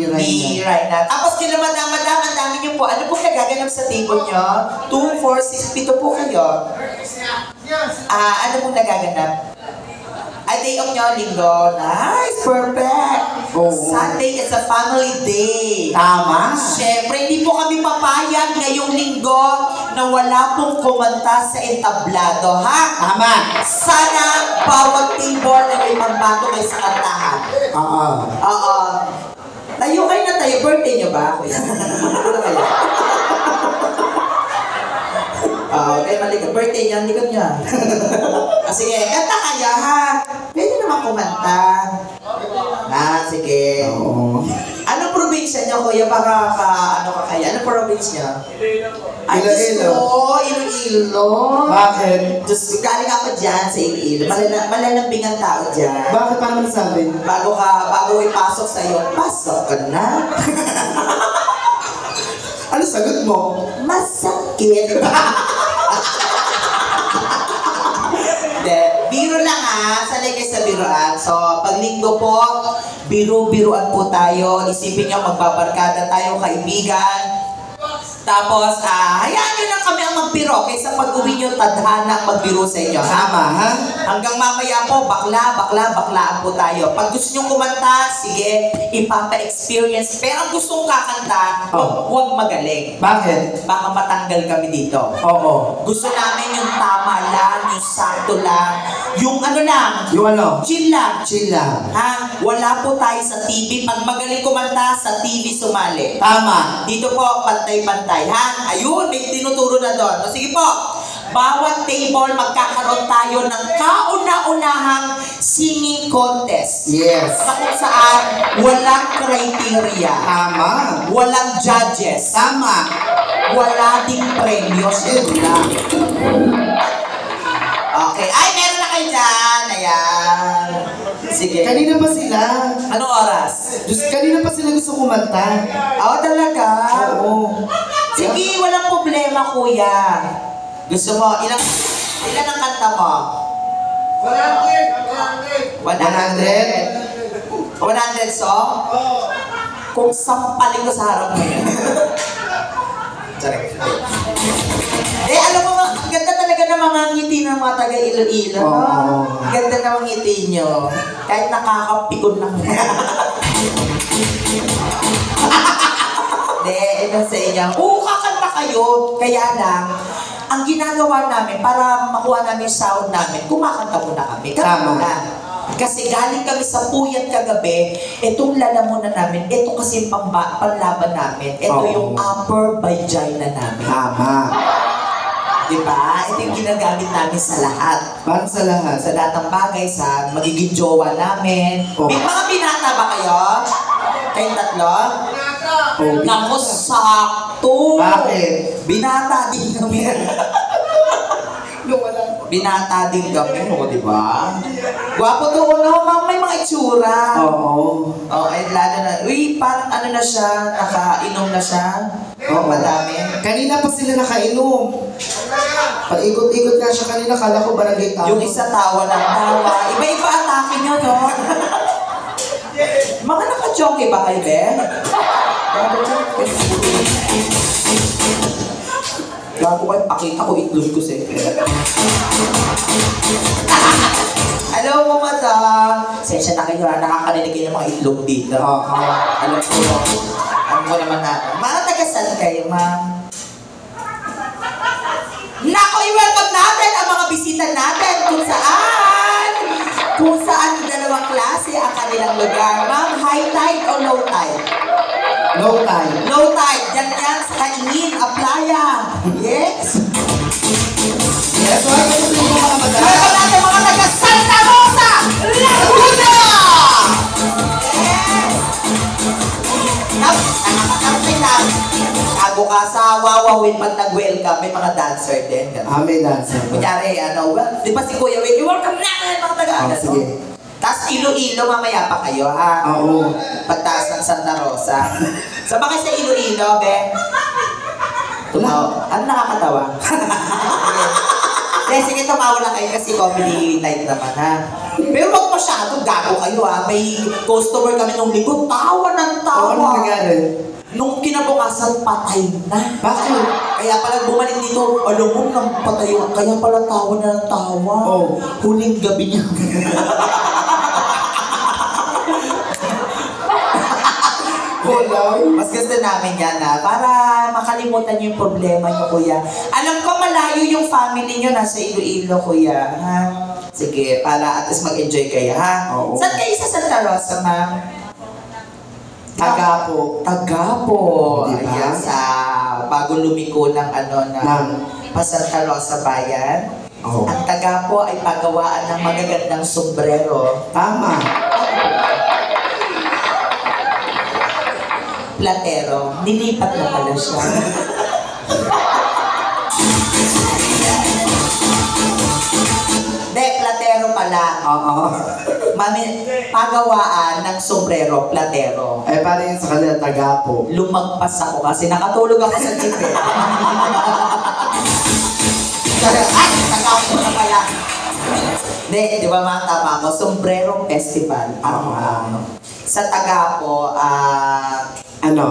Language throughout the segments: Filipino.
Right na. Tapos kila madam, ang dami niyo po. Ano po nagaganap sa table niyo? 2, 4, 6, 7 po kayo. Ano pong nagaganap? Day off nyo, linggo. Nice, perfect. Sunday is a family day. Tama. Siyempre, hindi po kami papayag ngayong linggo na wala pong kumanta sa entablado, ha? Tama. Sana bawat table na may magbago kayo sa kantahan. Oo. Tayo kayo na tayo. Birthday nyo ba, kuya? Ano kayo? Okay, malikot. Birthday niya, likod niya. Sige, kanta kayo, ha? Pwede naman kumanta. Sige. Anong probinsya niyo, kuya? Baka ano ka kaya? Anong probinsya? Iloilo. Bakit? Just galing ako dyan sa Iloilo. Malalambing ang tao dyan. Bakit? Paano nasabi? Bago ipasok sa'yo, pasok ka na. Ano sagot mo? Masakit. Biro lang sanay kayo sa biroan. So, pag linggo po, biro-biroan po tayo. Isipin nyo, magbabarkada tayo, kaibigan. Tapos, hayaan nyo lang kami ang magbiro kaysa pag-uwi nyo, tadhana ang magbiro sa inyo. Tama, ha? Hanggang mamaya po, baklaan po tayo. Pag gusto nyo kumanta, sige, ipapa-experience. Pero ang gustong kakanta, huwag magaling. Bakit? Baka matanggal kami dito. Oo. Gusto namin yung tama lang, yung sakto lang, yung ano lang. Yung ano? Chill lang. Chill lang. Ha? Wala po tayo sa TV. Pag magaling kumanta, sa TV sumali. Tama. Dito po, pantay-pantay, ha? Ayun, may tinuturo na doon. Sige po, bawat table magkakaroon tayo ng kauna-unahang singing contest. Yes. Sa kung saan walang criteria. Tama. Walang judges. Tama. Wala ding premyos. Yun lang. Okay. Ay, meron na kayo dyan. Ayan. Sige. Kanina pa sila. Anong oras? Kanina pa sila gusto kumanta. Talaga? Oo. Sige, walang problema, kuya. Gusto mo, ilan ang kanta mo? 100. 100 song? Kung sampalin ko sa harap mo yan. Alam mo, ang ganda talaga ng mga ngiti ng mga taga-Iloilo. Ang ganda ng mga ngiti nyo. Kahit nakakapikon lang. Ito sa inyo. Kakanta kayo. Kaya lang, ang ginagawa namin para makuha namin yung sound namin, kumakanta muna kami. Tama. Kasi galing kami sa puyat kagabi, itong lalamunan namin, ito kasi panlaban namin. Ito yung upper vagina namin. Tama. Diba? Ito yung ginagamit namin sa lahat. Paano sa lahat? Sa lahat ng bagay, sa magiging jowa namin. May mga binata ba kayo? Kayong tatlo? Naku, sakto! Bakit? Binata din kami. Binata din kami, di ba? Gwapo doon, may mga itsura. Oo. Lalo na, parang ano na siya, nakainom na siya. Madami. Kanina pa sila nakainom. Pag-ikot-ikot nga siya kanina, kala ko barangay tao. Yung isa tawa ng tawa. Iba-iba atake nyo, no? Mga naka-jockey ba kayo, be? Gago kayo, pakita ko itlog ko sa'yo. Alam mo, madam. Sensya na kayo, nakakarinig kayo ng mga itlog dito. Alam mo naman na. Mga taga-saan kayo, ma'am? Nako, i-welcome natin ang mga bisita natin kung saan yung dalawang klase ang kanilang lugar. Ma'am, high tide o low tide? Low tide. Low tide. Diyan yan sa Kaingin, Aplaya. Yes? Yes, welcome to mga madam. Welcome natin mga taga Santa Rosa, Laguna! Yes! Nakakarating na. Tago ka sa wawawin pag nag-welcome. May mga dancer din. May dancer. Kunyari, di ba si Kuya Will, i-welcome natin mga taga. Sige. Tapos Iloilo, mamaya pa kayo, ha? Oo. Pagtaas ng Santa Rosa. So, baka sa Iloilo, be? Ano nakakatawa? Sige, tumawa lang kayo kasi comedy night naman, ha? Pero wag masyado, gago kayo, ha? May customer kami nung linggo, tawa ng tawa. nangyari? Nung kinabukasan, patay na. Bakit? Kaya pala bumalik dito, alam mo nang patay, kaya pala tawa na ng tawa. Oh. Huling gabi niya. Mas gusto namin yan para makalimutan niyo yung problema niyo, kuya. Alam ko malayo yung family niyo, nasa Iloilo, kuya. Ha? Sige, para at least mag-enjoy kayo, ha? Oo. Saan kayo sa Santa Rosa, ma'am? Tagapo. Tagapo. Diba? Ayan, sa bago lumiko ng Santa Rosa Bayan. Oh. Ang Tagapo ay pagawaan ng magagandang sombrero. Tama. Platero. Nilipat na pala siya. Platero pala. Oo. Pagawaan ng sombrero, platero. Eh, paano yun sa kanila, Tagapo? Lumagpas ako kasi nakatulog ako sa jeep eh. Ay, Tagapo na pala. Di ba mga tama ko? Sombrero Festival. Sa Tagapo, ano?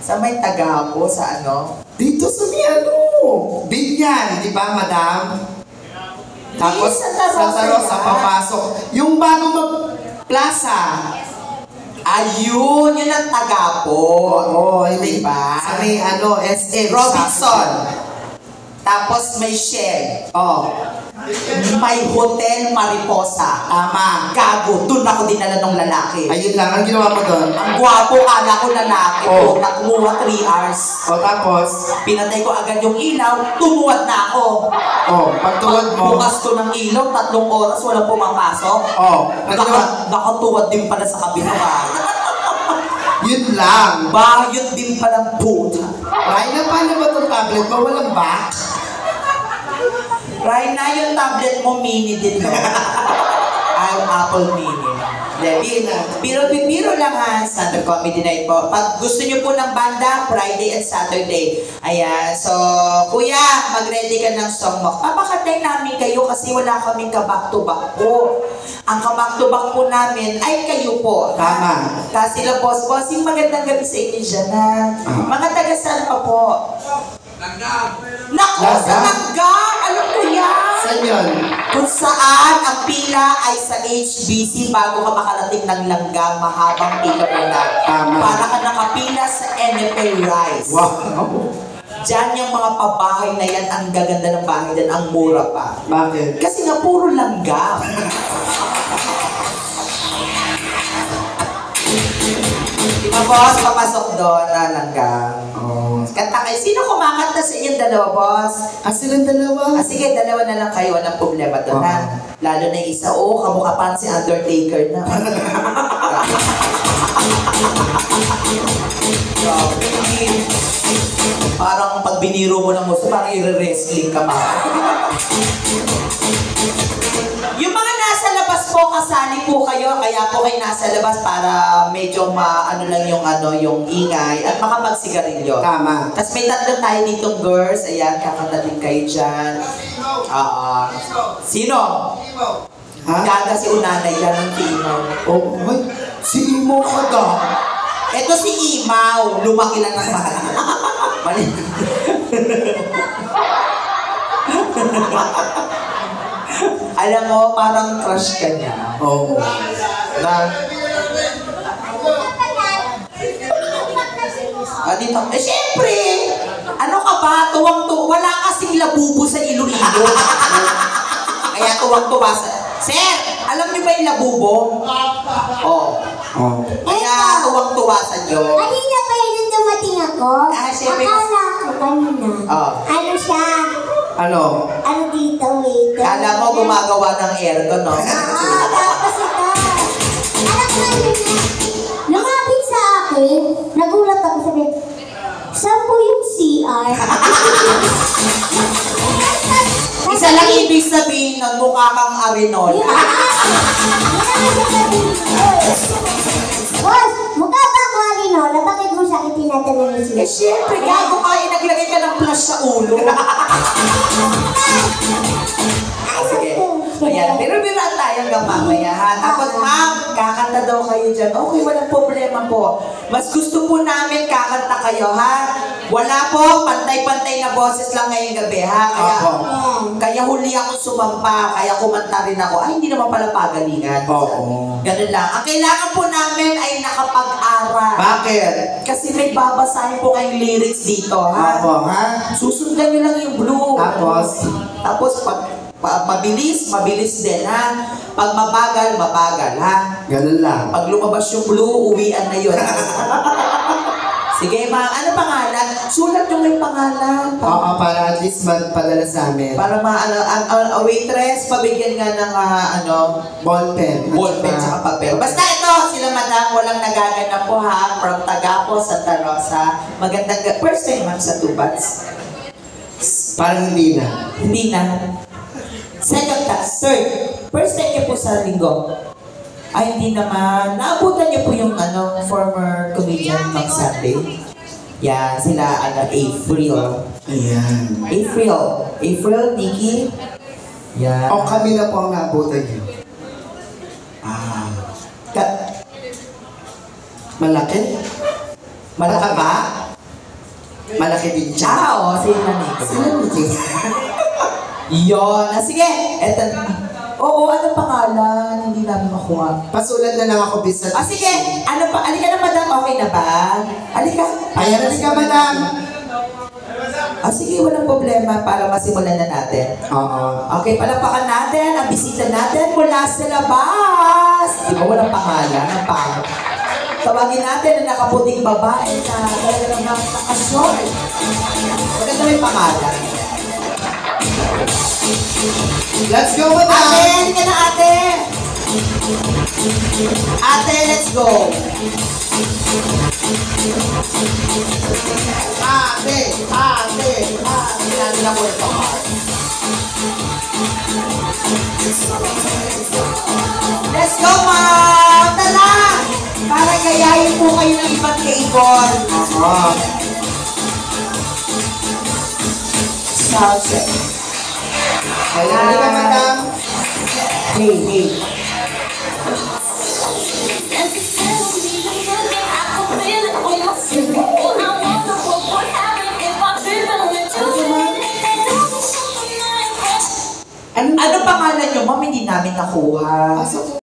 Sa may Tagapo, sa ano? Dito sa may Binyan, di ba, madam? Tapos, Santa Rosa, papasok. Yung bago mag-plaza. Ayun, yun ang Tagapo. Oo, diba? Sa may SM. Robinson. Tapos may Shell. Oh. May Hotel Mariposa. Tama. Gago, dun ako dinala ng lalaki. Ayun lang, ang ginawa mo doon? Ang gwapo, kala ko lalaki. Oh. Nakumuha 3 hours. O, tapos? Pinatay ko agad yung ilaw, tumuwad na ako. Oh, pagtuwad mo? Bukas ko ng ilaw, 3 oras, walang pumapasok. Oh, nakatuwad din pala sa kabila. Yun lang. Bayot din palang puta. Ryan, paano ba itong tablet mo? Walang back? Ryan, yung tablet mo mini din, no? Ay, Apple Mini. Biro lang ha, Sunday Comedy Night po. Pag gusto nyo po ng banda, Friday and Saturday. Ayan, so, kuya, mag-ready ka ng song mo. Papakatay namin kayo kasi wala kaming ka-back-to-back po. Ang ka-back-to-back po namin ay kayo po. Tama. Kasi lang, boss-bossing, magandang gabi sa inyo dyan, ha? Mga taga-saan pa po? Naku, sa Langgam! Alam ko yan! Saan yun? Kung saan ang pila ay sa HBC bago ka makarating ng Langgam, mahabang pila mo na. Tama. Para ka nakapila sa NFL Rice. Wow. Diyan yung mga pabahay na yan, ang gaganda ng bahay din, ang mura pa. Bakit? Kasi nga puro Langgam. Diba boss, papasok doon na Langgam. Oh. Kanta kayo. Sino kumakanta sa inyong dalawa, boss? Silang dalawa. Sige, dalawa na lang kayo. Walang problema doon, ha? Lalo na yung isa, kamukha pa si Undertaker na. Parang pag biniro mo ng gusto, parang i-wrestling ka ma. Yung mga nasa labas po, kasali po kayo, kaya po kayo nasa labas para medyo ano lang yung ingay at makapagsigarilyo. Tama. Tapos may 3 tayo ditong girls, ayan, kakanta din kayo dyan. Sino? Ha? Gaga si Unanay, yan ang Tino. Oh, ay, si Imo ka da. Ito si Imaw, lumaki lang ng mahal. Mali. Alam mo, parang crush ka niya. Oo. Dito, syempre! Ano ka ba? Wala kasing labubo sa Iloilo. Kaya tuwang-tuwa sa... Sir, alam niyo ba yung labubo? Oo. Kaya tuwang-tuwa sa Diyos. Kanina pa yun nung dumating ako. Siyempre. Akala ko kanina. Ano siya? Ano? Ano dito, waiter? Kala mo gumagawa ng aircon, no? Tapos ito. Alam ko kanina. Lumapit sa akin, nagulat ako sabi, saan po yung CR? Isa lang ibig sabihin nun, mukha kang Arinol. Boss, mukha ba ako Arinola? Bakit mo siya itinatanong siya? Siyempre, gago ka, naglagay ka ng flash sa ulo. Sige. Ayan, biro-biro tayo hanggang mamaya, ha? Tapos, ma'am, kakanta daw kayo dyan. Okay, walang problema po. Mas gusto po namin kakanta kayo, ha? Wala po, pantay-pantay na boses lang ngayong gabi, ha? Kaya huli ako sumampa, kaya kumanta rin ako. Ay, hindi naman pala pagalingan. Ganun lang. Ang kailangan po namin ay nakapag-aral. Bakit? Kasi may babasahin po kayong lyrics dito, ha? Ha? Susundan nyo lang yung blue. Tapos, pag mabilis din, ha? Pag mabagal, ha? ganun lang. Pag lumabas yung blue, uwian na yun. Sige, ano pangalan? Sulat yung may pangalan. Oo, para at least magpadala sa amin. Para ang waitress, pabigyan nga ng Ballpen. ballpen tsaka papel. Basta ito, sila madam, walang nagaganap po, ha? From Tagapo, Santa Rosa. Magandang first time, ma'am, sa Tubats. Parang hindi na. Hindi na. Second time. Third. First time niyo po sa linggo. Ay, hindi naman. Naabutan niyo po yung former comedian Mang Sunday. Yan, sila, April. Ayan. April, Nikki. Yan. O kami na po ang naabutan niyo. Malaki? Malaki ba? Malaki din siya. Oo, sila Nikki. Sila Nikki. Yun. Sige. Eto. Oo, ano pangalan? Hindi namin makuha. Pasulat na lang ako bisa. Sige. Ano pa? Alika na, madam. Okay na ba? Alika. Ayan, alika, madam. Sige, walang problema para masimulan na natin. Oo. Okay, palakpakan natin ang bisita natin mula sa labas. Di ba walang pangalan? Ang pangalan. Tawagin natin ang nakaputing babae na talaga namang naka-short. Maganda may pangalan. Let's go, madam! Ate, halika na ate! Ate, let's go! Ate! Natin ako ito. Let's go, ma'am! Tala! Para gayahin po kayo ng ibang kaibon. Sound check. Ayan, halika, madam. Hey. Ano pangalan nyo, ma'am? Hindi namin nakuha.